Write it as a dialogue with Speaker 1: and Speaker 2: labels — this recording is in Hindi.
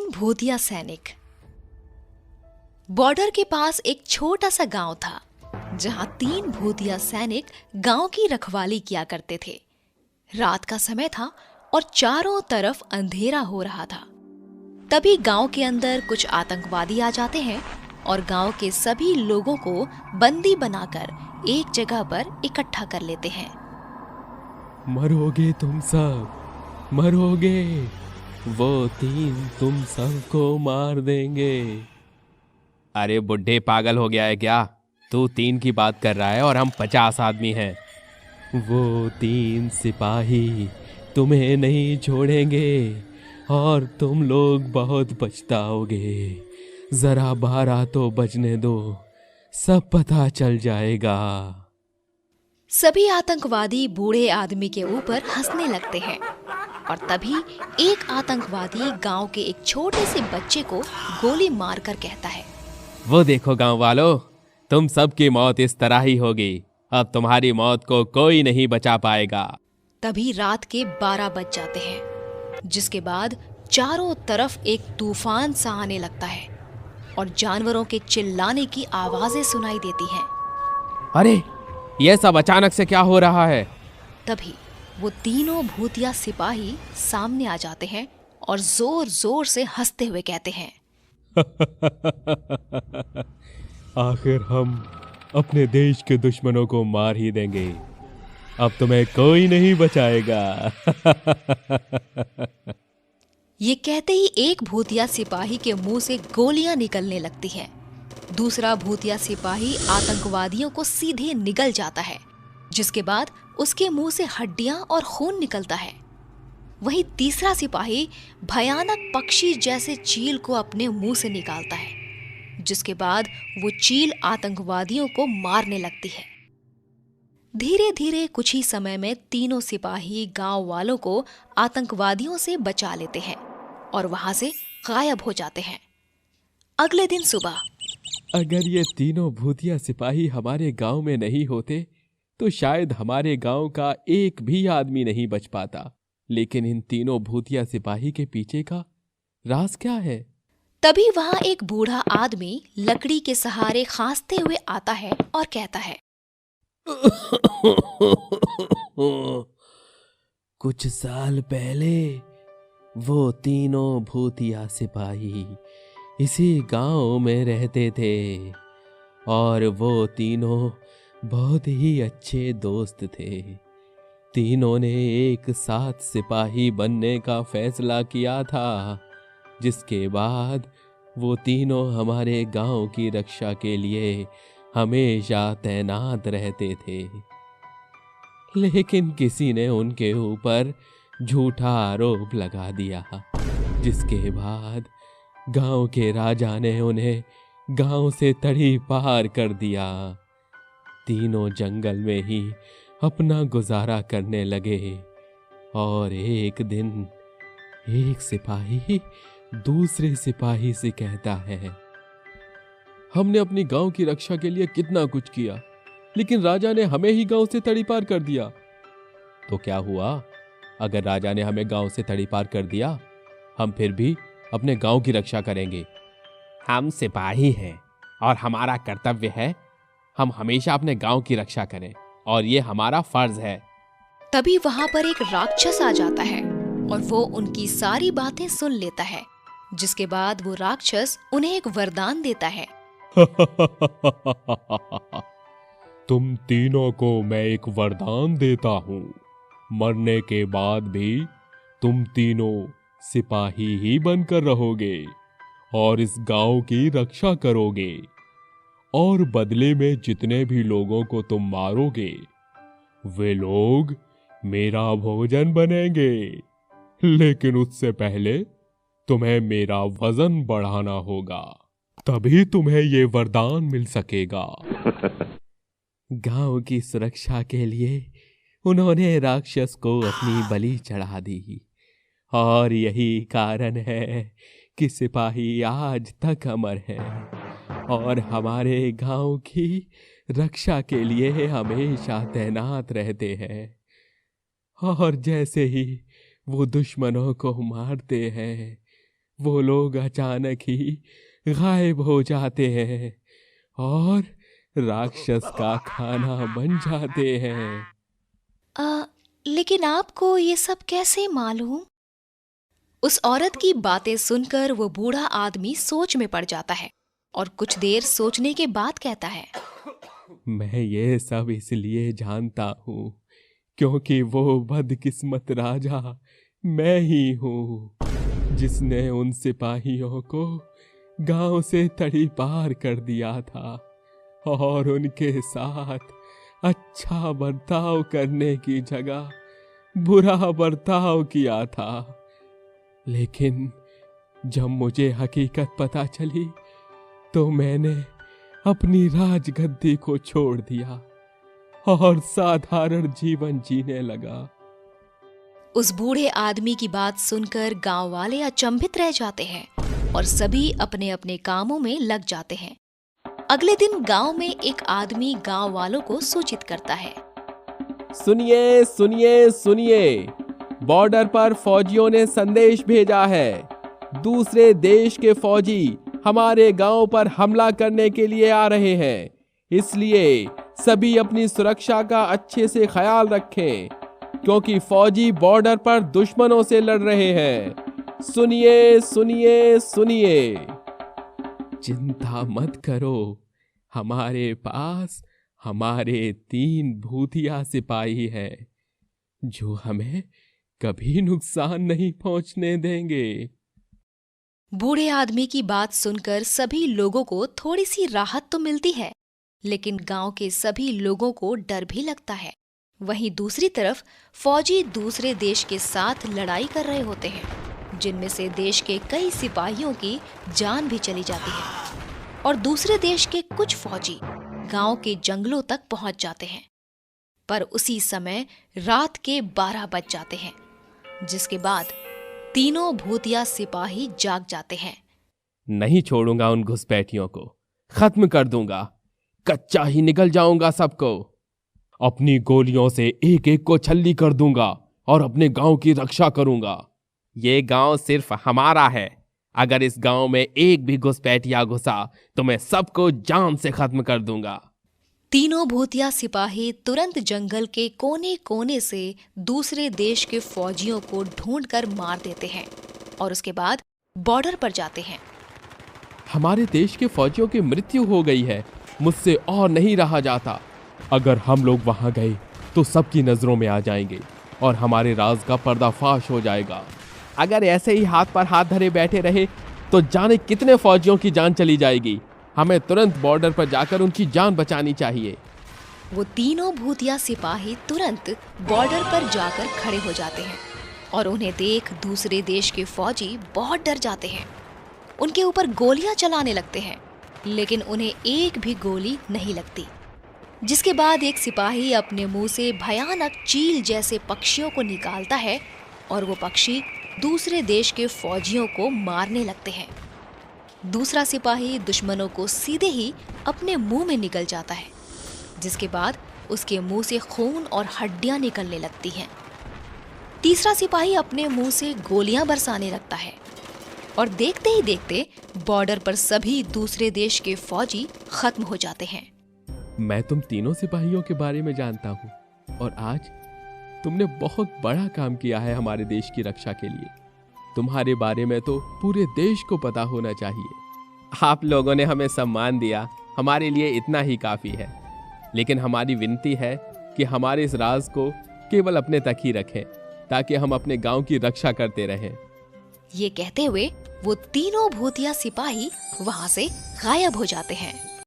Speaker 1: तीन भूतिया सैनिक। बॉर्डर के पास एक छोटा सा गांव था जहां तीन भूतिया सैनिक गांव की रखवाली किया करते थे। रात का समय था और चारों तरफ अंधेरा हो रहा था। तभी गांव के अंदर कुछ आतंकवादी आ जाते हैं और गांव के सभी लोगों को बंदी बनाकर एक जगह पर इकट्ठा कर लेते हैं।
Speaker 2: मरोगे तुम सब, मरोगे। वो तीन तुम सबको मार देंगे। अरे बुड्ढे, पागल हो गया है क्या? तू तीन की बात कर रहा है और हम 50 आदमी हैं। वो तीन सिपाही तुम्हें नहीं छोड़ेंगे और तुम लोग बहुत पछताओगे। जरा बारह तो बजने दो, सब पता चल जाएगा।
Speaker 1: सभी आतंकवादी बूढ़े आदमी के ऊपर हंसने लगते हैं और तभी एक आतंकवादी गांव के एक छोटे से बच्चे को गोली मारकर कहता है,
Speaker 2: वो देखो गांव वालों, तुम सबकी मौत इस तरह ही होगी। अब तुम्हारी मौत को कोई नहीं बचा पाएगा।
Speaker 1: तभी रात के 12 बज जाते हैं, जिसके बाद चारों तरफ एक तूफान सा आने लगता है और जानवरों के चिल्लाने की आवाजें सुनाई देती हैं।
Speaker 2: अरे ये सब अचानक से क्या हो रहा है?
Speaker 1: तभी वो तीनों भूतिया सिपाही सामने आ जाते हैं और जोर जोर से हंसते हुए कहते हैं,
Speaker 2: आखिर हम अपने देश के दुश्मनों को मार ही देंगे। अब तुम्हें कोई नहीं बचाएगा।
Speaker 1: ये कहते ही एक भूतिया सिपाही के मुंह से गोलियां निकलने लगती हैं। दूसरा भूतिया सिपाही आतंकवादियों को सीधे निगल जाता है, जिसके बाद उसके मुंह से हड्डियां और खून निकलता है। वहीं तीसरा सिपाही भयानक पक्षी जैसे चील को अपने मुंह से निकालता है, जिसके बाद वो चील आतंकवादियों को मारने लगती है। धीरे धीरे कुछ ही समय में तीनों सिपाही गांव वालों को आतंकवादियों से बचा लेते हैं और वहां से गायब हो जाते हैं। अगले दिन सुबह
Speaker 2: अगर ये तीनों भूतिया सिपाही हमारे गांव में नहीं होते तो शायद हमारे गांव का एक भी आदमी नहीं बच पाता। लेकिन इन तीनों भूतिया सिपाही के पीछे का राज क्या है?
Speaker 1: तभी वहां एक बूढ़ा आदमी लकड़ी के सहारे खांसते हुए आता है और कहता है,
Speaker 2: कुछ साल पहले वो तीनों भूतिया सिपाही इसी गांव में रहते थे और वो तीनों बहुत ही अच्छे दोस्त थे। तीनों ने एक साथ सिपाही बनने का फैसला किया था, जिसके बाद वो तीनों हमारे गांव की रक्षा के लिए हमेशा तैनात रहते थे। लेकिन किसी ने उनके ऊपर झूठा आरोप लगा दिया, जिसके बाद गांव के राजा ने उन्हें गांव से तड़ी पार कर दिया। तीनों जंगल में ही अपना गुजारा करने लगे और एक दिन एक सिपाही दूसरे सिपाही से कहता है, हमने अपनी गांव की रक्षा के लिए कितना कुछ किया, लेकिन राजा ने हमें ही गांव से तड़ी पार कर दिया। तो क्या हुआ अगर राजा ने हमें गांव से तड़ी पार कर दिया? हम फिर भी अपने गांव की रक्षा करेंगे। हम सिपाही हैं और हमारा कर्तव्य है हम हमेशा अपने गांव की रक्षा करें और ये हमारा फर्ज है।
Speaker 1: तभी वहां पर एक राक्षस आ जाता है और वो उनकी सारी बातें सुन लेता है, जिसके बाद वो राक्षस उन्हें एक वरदान देता है।
Speaker 2: तुम तीनों को मैं एक वरदान देता हूँ। मरने के बाद भी तुम तीनों सिपाही ही बनकर रहोगे और इस गांव की रक्षा करोगे और बदले में जितने भी लोगों को तुम मारोगे वे लोग मेरा भोजन बनेंगे। लेकिन उससे पहले तुम्हें मेरा वजन बढ़ाना होगा, तभी तुम्हें ये वरदान मिल सकेगा। गांव की सुरक्षा के लिए उन्होंने राक्षस को अपनी बलि चढ़ा दी और यही कारण है कि सिपाही आज तक अमर हैं और हमारे गांव की रक्षा के लिए हमेशा तैनात रहते हैं। और जैसे ही वो दुश्मनों को मारते हैं वो लोग अचानक ही गायब हो जाते हैं और राक्षस का खाना बन जाते हैं।
Speaker 1: लेकिन आपको ये सब कैसे मालूम? उस औरत की बातें सुनकर वो बूढ़ा आदमी सोच में पड़ जाता है और कुछ देर सोचने के बाद कहता है,
Speaker 2: मैं ये सब इसलिए जानता हूँ क्योंकि वो बदकिस्मत राजा मैं ही हूँ जिसने उन सिपाहियों को गांव से तड़ी पार कर दिया था और उनके साथ अच्छा बर्ताव करने की जगह बुरा बर्ताव किया था। लेकिन जब मुझे हकीकत पता चली तो मैंने अपनी राजगद्दी को छोड़ दिया और साधारण जीवन जीने लगा।
Speaker 1: उस बूढ़े आदमी की बात सुनकर गांव वाले अचंभित रह जाते हैं और सभी अपने अपने कामों में लग जाते हैं। अगले दिन गांव में एक आदमी गांव वालों को सूचित करता है,
Speaker 2: सुनिए सुनिए सुनिए, बॉर्डर पर फौजियों ने संदेश भेजा है। दूसरे देश के फौजी हमारे गांव पर हमला करने के लिए आ रहे हैं, इसलिए सभी अपनी सुरक्षा का अच्छे से ख्याल रखें क्योंकि फौजी बॉर्डर पर दुश्मनों से लड़ रहे हैं। सुनिए सुनिए सुनिए। चिंता मत करो, हमारे पास हमारे 3 भूतिया सिपाही हैं जो हमें कभी नुकसान नहीं पहुंचने देंगे।
Speaker 1: बूढ़े आदमी की बात सुनकर सभी लोगों को थोड़ी सी राहत तो मिलती है, लेकिन गांव के सभी लोगों को डर भी लगता है। वहीं दूसरी तरफ फौजी दूसरे देश के साथ लड़ाई कर रहे होते हैं, जिनमें से देश के कई सिपाहियों की जान भी चली जाती है और दूसरे देश के कुछ फौजी गांव के जंगलों तक पहुंच जाते हैं। पर उसी समय रात के 12 बज जाते हैं, जिसके बाद तीनों भूतिया सिपाही जाग जाते हैं।
Speaker 2: नहीं छोड़ूंगा उन घुसपैठियों को, खत्म कर दूंगा, कच्चा ही निकल जाऊंगा सबको। अपनी गोलियों से एक एक को छल्ली कर दूंगा और अपने गांव की रक्षा करूंगा। ये गांव सिर्फ हमारा है, अगर इस गांव में एक भी घुसपैठिया घुसा तो मैं सबको जान से खत्म कर दूंगा।
Speaker 1: तीनों भूतिया सिपाही तुरंत जंगल के कोने कोने से दूसरे देश के फौजियों को ढूंढकर मार देते हैं और उसके बाद बॉर्डर पर जाते हैं।
Speaker 2: हमारे देश के फौजियों की मृत्यु हो गई है, मुझसे और नहीं रहा जाता। अगर हम लोग वहां गए तो सबकी नजरों में आ जाएंगे और हमारे राज का पर्दाफाश हो जाएगा। अगर ऐसे ही हाथ पर हाथ धरे बैठे रहे तो जाने कितने फौजियों की जान चली जाएगी। हमें तुरंत बॉर्डर पर जाकर उनकी जान बचानी चाहिए।
Speaker 1: वो तीनों भूतिया सिपाही तुरंत बॉर्डर पर जाकर खड़े हो जाते हैं और उन्हें देख दूसरे देश के फौजी बहुत डर जाते हैं। उनके ऊपर गोलियां चलाने लगते हैं, लेकिन उन्हें एक भी गोली नहीं लगती। जिसके बाद एक सिपाही अपने मुंह से भयानक चील जैसे पक्षियों को निकालता है और वो पक्षी दूसरे देश के फौजियों को मारने लगते हैं। दूसरा सिपाही दुश्मनों को सीधे ही अपने मुंह में निगल जाता है, जिसके बाद उसके मुंह से खून और हड्डियां निकलने लगती हैं। तीसरा सिपाही अपने मुंह से गोलियां बरसाने लगता है और देखते ही देखते बॉर्डर पर सभी दूसरे देश के फौजी खत्म हो जाते हैं।
Speaker 2: मैं तुम तीनों सिपाहियों के बारे में जानता हूँ और आज तुमने बहुत बड़ा काम किया है हमारे देश की रक्षा के लिए। तुम्हारे बारे में तो पूरे देश को पता होना चाहिए। आप लोगों ने हमें सम्मान दिया, हमारे लिए इतना ही काफी है। लेकिन हमारी विनती है कि हमारे इस राज को केवल अपने तक ही रखें ताकि हम अपने गांव की रक्षा करते रहें।
Speaker 1: ये कहते हुए वो तीनों भूतिया सिपाही वहां से गायब हो जाते हैं।